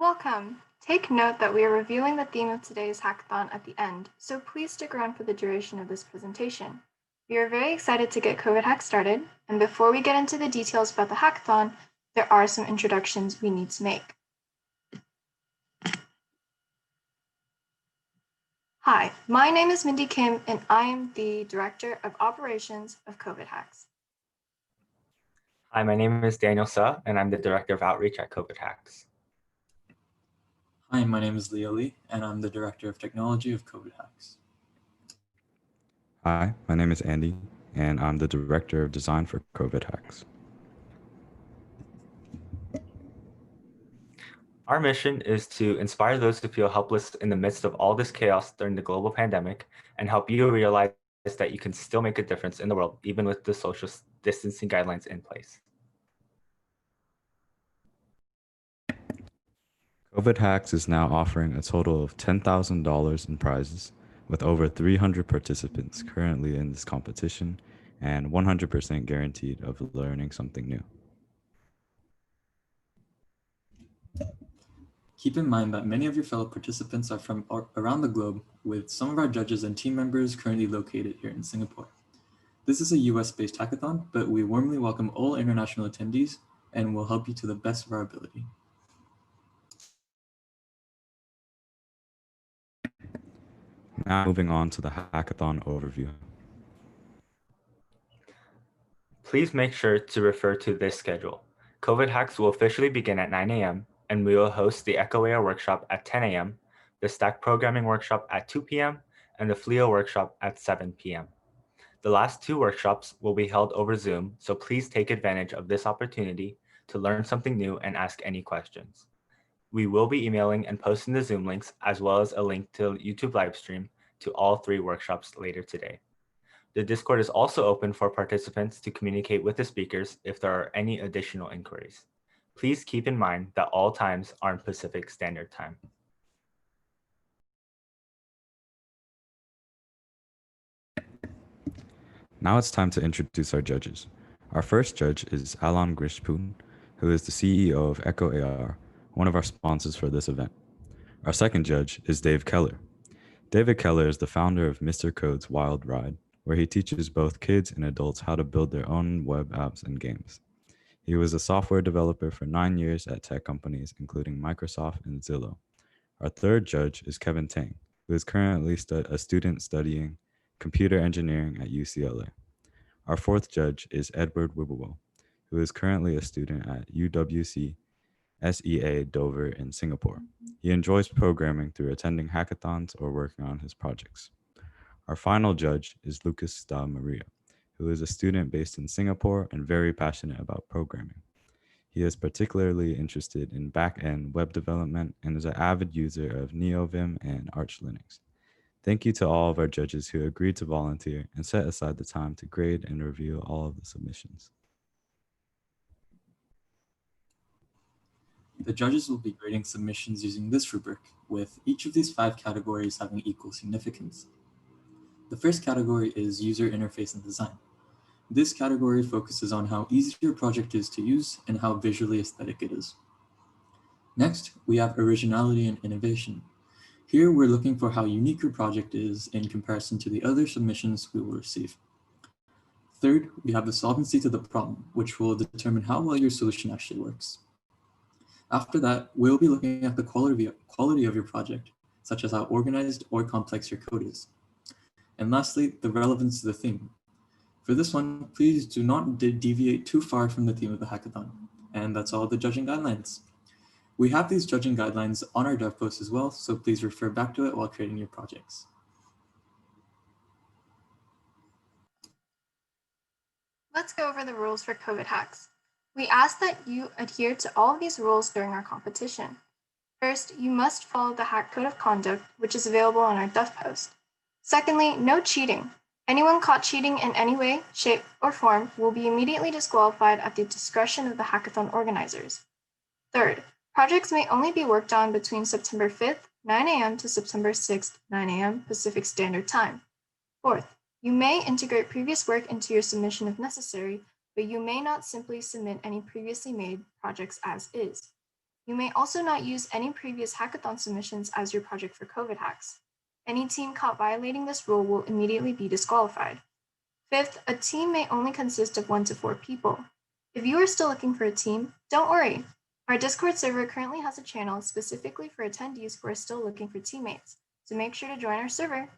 Welcome! Take note that we are revealing the theme of today's hackathon at the end, so please stick around for the duration of this presentation. We are very excited to get COVID Hack started, and before we get into the details about the hackathon, there are some introductions we need to make. Hi, my name is Mindy Kim, and I am the Director of Operations of COVID Hacks. Hi, my name is Daniel Suh, and I'm the Director of Outreach at COVID Hacks. Hi, my name is Leo Lee, and I'm the Director of Technology of COVID Hacks. Hi, my name is Andy, and I'm the Director of Design for COVID Hacks. Our mission is to inspire those who feel helpless in the midst of all this chaos during the global pandemic and help you realize that you can still make a difference in the world, even with the social distancing guidelines in place. COVID Hacks is now offering a total of $10,000 in prizes, with over 300 participants currently in this competition and 100% guaranteed of learning something new. Keep in mind that many of your fellow participants are from around the globe, with some of our judges and team members currently located here in Singapore. This is a US-based hackathon, but we warmly welcome all international attendees and will help you to the best of our ability. Now moving on to the hackathon overview. Please make sure to refer to this schedule. COVID Hacks will officially begin at 9 a.m., and we will host the Echo AR workshop at 10 a.m., the Stack Programming workshop at 2 p.m., and the FLIO workshop at 7 p.m. The last two workshops will be held over Zoom, so please take advantage of this opportunity to learn something new and ask any questions. We will be emailing and posting the Zoom links as well as a link to YouTube livestream to all three workshops later today. The Discord is also open for participants to communicate with the speakers if there are any additional inquiries. Please keep in mind that all times are in Pacific Standard Time. Now it's time to introduce our judges. Our first judge is Alan Grishpoon, who is the CEO of Echo AR, one of our sponsors for this event. Our second judge is Dave Keller. David Keller is the founder of Mr. Code's Wild Ride, where he teaches both kids and adults how to build their own web apps and games. He was a software developer for 9 years at tech companies, including Microsoft and Zillow. Our third judge is Kevin Tang, who is currently a student studying computer engineering at UCLA. Our fourth judge is Edward Wibbowell, who is currently a student at UWC SEA Dover in Singapore. He enjoys programming through attending hackathons or working on his projects. Our final judge is Lucas Da Maria, who is a student based in Singapore and very passionate about programming. He is particularly interested in back-end web development and is an avid user of NeoVim and Arch Linux. Thank you to all of our judges who agreed to volunteer and set aside the time to grade and review all of the submissions. The judges will be grading submissions using this rubric, with each of these 5 categories having equal significance. The first category is user interface and design. This category focuses on how easy your project is to use and how visually aesthetic it is. Next, we have originality and innovation. Here, we're looking for how unique your project is in comparison to the other submissions we will receive. Third, we have the solvency to the problem, which will determine how well your solution actually works. After that, we'll be looking at the quality of your project, such as how organized or complex your code is. And lastly, the relevance to the theme. For this one, please do not deviate too far from the theme of the hackathon. And that's all the judging guidelines. We have these judging guidelines on our dev post as well, so please refer back to it while creating your projects. Let's go over the rules for COVID Hacks. We ask that you adhere to all of these rules during our competition. First, you must follow the Hack Code of Conduct, which is available on our dev post. Secondly, no cheating. Anyone caught cheating in any way, shape, or form will be immediately disqualified at the discretion of the hackathon organizers. Third, projects may only be worked on between September 5th, 9 a.m. to September 6th, 9 a.m. Pacific Standard Time. Fourth, you may integrate previous work into your submission if necessary, but you may not simply submit any previously made projects as is. You may also not use any previous hackathon submissions as your project for COVID hacks. Any team caught violating this rule will immediately be disqualified. Fifth, a team may only consist of 1 to 4 people. If you are still looking for a team, don't worry. Our Discord server currently has a channel specifically for attendees who are still looking for teammates, so make sure to join our server.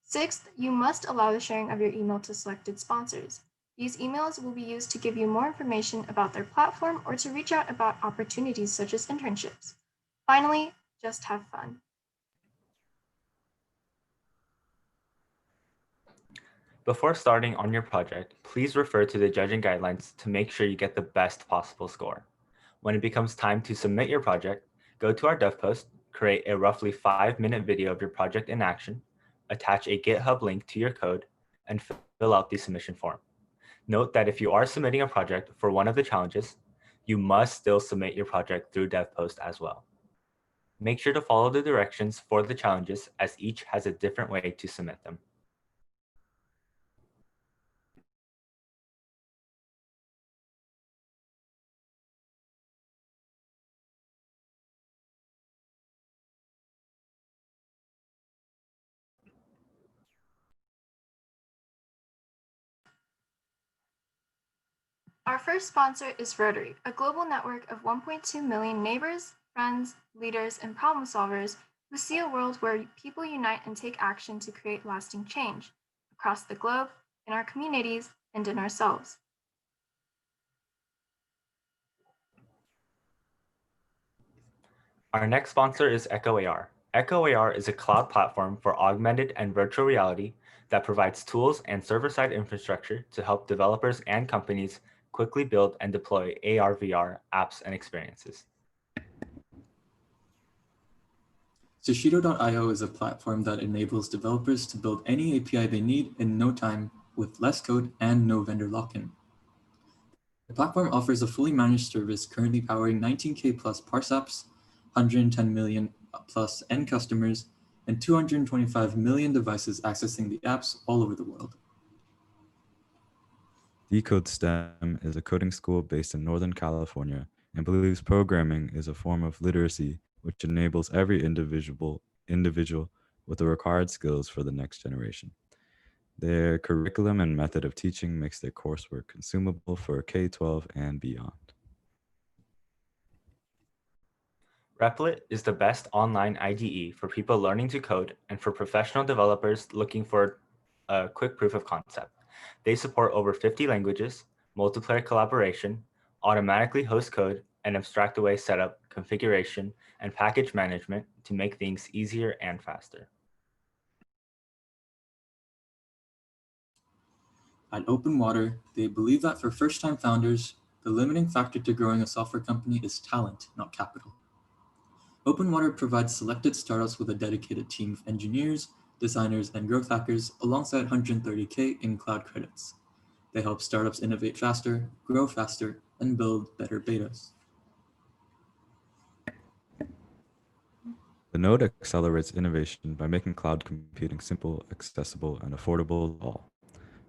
Sixth, you must allow the sharing of your email to selected sponsors. These emails will be used to give you more information about their platform or to reach out about opportunities such as internships. Finally, just have fun. Before starting on your project, please refer to the judging guidelines to make sure you get the best possible score. When it becomes time to submit your project, go to our dev post, create a roughly 5-minute video of your project in action, attach a GitHub link to your code, and fill out the submission form. Note that if you are submitting a project for one of the challenges, you must still submit your project through dev post as well. Make sure to follow the directions for the challenges as each has a different way to submit them. Our first sponsor is Rotary, a global network of 1.2 million neighbors, friends, leaders, and problem solvers who see a world where people unite and take action to create lasting change across the globe, in our communities, and in ourselves. Our next sponsor is Echo AR. Echo AR is a cloud platform for augmented and virtual reality that provides tools and server-side infrastructure to help developers and companies quickly build and deploy AR/VR apps and experiences. Sushido.io is a platform that enables developers to build any API they need in no time with less code and no vendor lock-in. The platform offers a fully managed service currently powering 19K plus parse apps, 110 million plus end customers, and 225 million devices accessing the apps all over the world. Decode STEM is a coding school based in Northern California and believes programming is a form of literacy which enables every individual with the required skills for the next generation. Their curriculum and method of teaching makes their coursework consumable for K-12 and beyond. Replit is the best online IDE for people learning to code and for professional developers looking for a quick proof of concept. They support over 50 languages, multiplayer collaboration, automatically host code, and abstract away setup, configuration, and package management to make things easier and faster. At Open Water, they believe that for first-time founders, the limiting factor to growing a software company is talent, not capital. Open Water provides selected startups with a dedicated team of engineers, designers, and growth hackers alongside 130K in cloud credits. They help startups innovate faster, grow faster, and build better betas. The node accelerates innovation by making cloud computing simple, accessible, and affordable to all.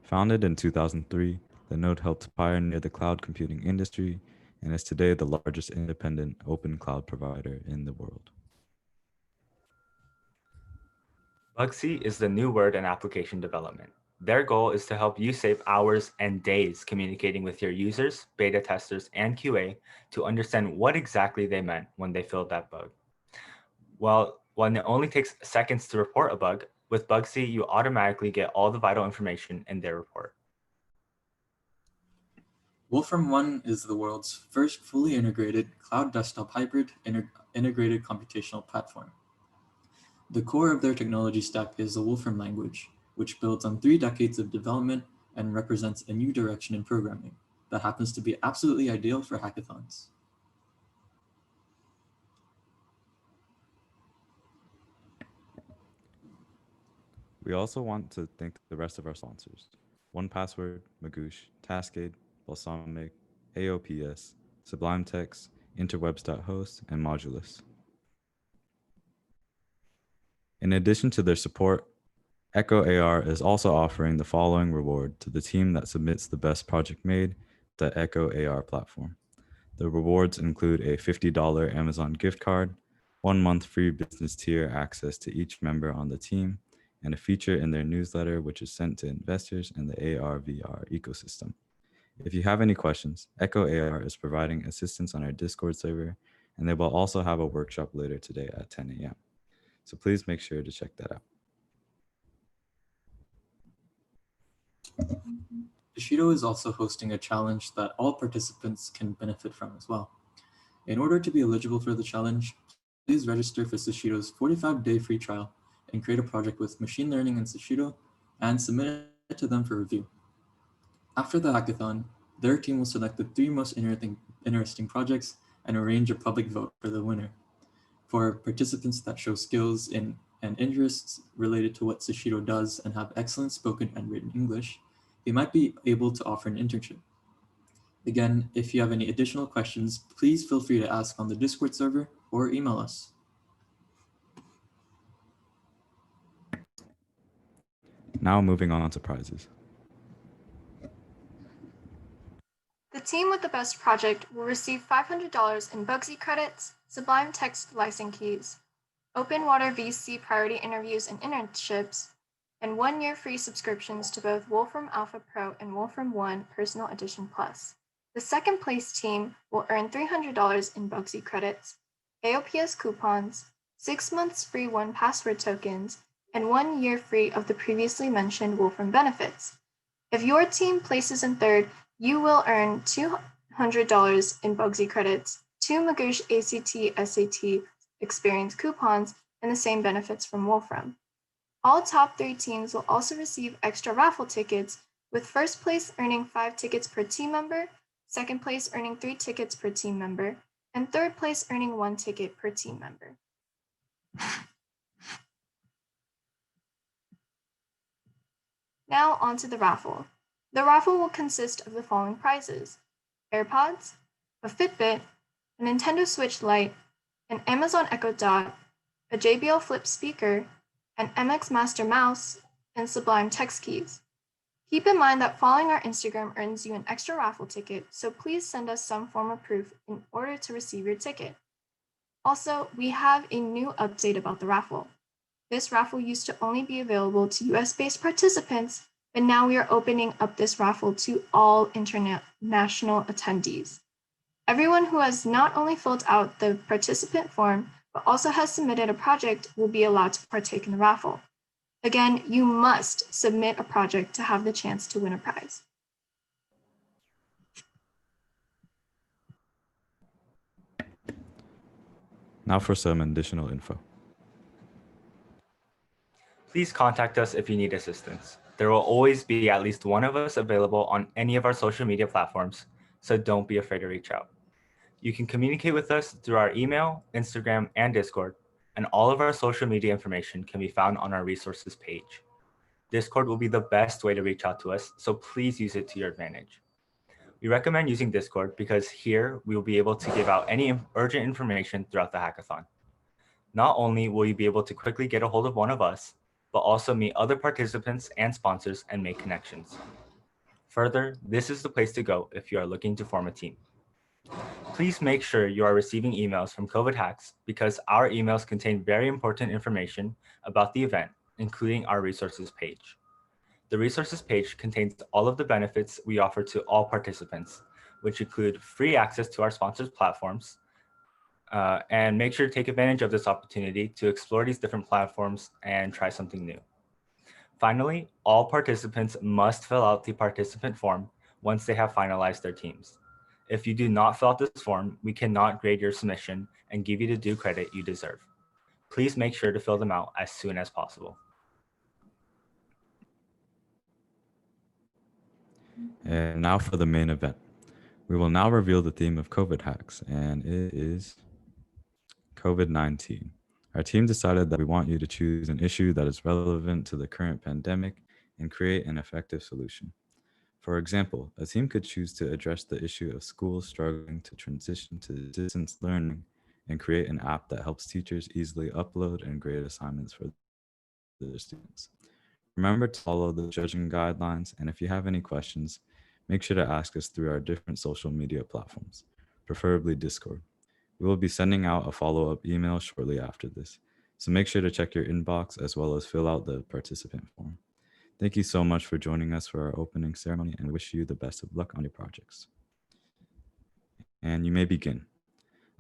Founded in 2003, the node helped pioneer the cloud computing industry and is today the largest independent open cloud provider in the world. Bugsy is the new word in application development. Their goal is to help you save hours and days communicating with your users, beta testers, and QA to understand what exactly they meant when they filled that bug. Well, when it only takes seconds to report a bug, with Bugsy, you automatically get all the vital information in their report. Wolfram One is the world's first fully integrated cloud desktop hybrid integrated computational platform. The core of their technology stack is the Wolfram language, which builds on 3 decades of development and represents a new direction in programming that happens to be absolutely ideal for hackathons. We also want to thank the rest of our sponsors: 1Password, Magoosh, Taskade, Balsamic, AOPS, Sublime Text, Interwebs.host, and Modulus. In addition to their support, Echo AR is also offering the following reward to the team that submits the best project made, the Echo AR platform. The rewards include a $50 Amazon gift card, 1 month free business tier access to each member on the team, and a feature in their newsletter which is sent to investors in the AR/VR ecosystem. If you have any questions, Echo AR is providing assistance on our Discord server, and they will also have a workshop later today at 10 a.m. So please make sure to check that out. Bushido is also hosting a challenge that all participants can benefit from as well. In order to be eligible for the challenge, please register for Sushido's 45-day free trial and create a project with machine learning in Sushido and submit it to them for review. After the hackathon, their team will select the 3 most interesting projects and arrange a public vote for the winner. For participants that show skills in and interests related to what Sushido does and have excellent spoken and written English, they might be able to offer an internship. Again, if you have any additional questions, please feel free to ask on the Discord server or email us. Now moving on to prizes. The team with the best project will receive $500 in Bugsy credits, Sublime Text license keys, Open Water VC priority interviews and internships, and 1-year free subscriptions to both Wolfram Alpha Pro and Wolfram One Personal Edition Plus. The second place team will earn $300 in Bugsy credits, AOPS coupons, 6 months free 1Password tokens, and 1 year free of the previously mentioned Wolfram benefits. If your team places in third, you will earn $200 in Bugsy credits, 2 Magoosh ACT/SAT experience coupons, and the same benefits from Wolfram. All top 3 teams will also receive extra raffle tickets, with first place earning 5 tickets per team member, second place earning 3 tickets per team member, and third place earning 1 ticket per team member. Now on to the raffle. The raffle will consist of the following prizes: AirPods, a Fitbit, a Nintendo Switch Lite, an Amazon Echo Dot, a JBL Flip speaker, an MX Master mouse, and Sublime Text keys. Keep in mind that following our Instagram earns you an extra raffle ticket, so please send us some form of proof in order to receive your ticket. Also, we have a new update about the raffle. This raffle used to only be available to US-based participants, but now we are opening up this raffle to all international attendees. Everyone who has not only filled out the participant form, but also has submitted a project will be allowed to partake in the raffle. Again, you must submit a project to have the chance to win a prize. Now for some additional info. Please contact us if you need assistance. There will always be at least one of us available on any of our social media platforms, so don't be afraid to reach out. You can communicate with us through our email, Instagram, and Discord, and all of our social media information can be found on our resources page. Discord will be the best way to reach out to us, so please use it to your advantage. We recommend using Discord because here we will be able to give out any urgent information throughout the hackathon. Not only will you be able to quickly get a hold of one of us, but also meet other participants and sponsors and make connections. Further, this is the place to go if you are looking to form a team. Please make sure you are receiving emails from COVID Hacks because our emails contain very important information about the event, including our resources page. The resources page contains all of the benefits we offer to all participants, which include free access to our sponsors' platforms, and make sure to take advantage of this opportunity to explore these different platforms and try something new. Finally, all participants must fill out the participant form once they have finalized their teams. If you do not fill out this form, we cannot grade your submission and give you the due credit you deserve. Please make sure to fill them out as soon as possible. And now for the main event. We will now reveal the theme of COVID hacks, and it is COVID-19. Our team decided that we want you to choose an issue that is relevant to the current pandemic and create an effective solution. For example, a team could choose to address the issue of schools struggling to transition to distance learning and create an app that helps teachers easily upload and grade assignments for their students. Remember to follow the judging guidelines, and if you have any questions, make sure to ask us through our different social media platforms. preferably Discord. We will be sending out a follow-up email shortly after this, so make sure to check your inbox as well as fill out the participant form. Thank you so much for joining us for our opening ceremony, and we wish you the best of luck on your projects. And you may begin.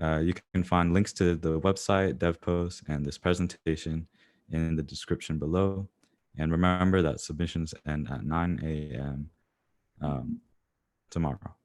You can find links to the website, dev post, and this presentation in the description below. And remember that submissions end at 9 a.m. Tomorrow.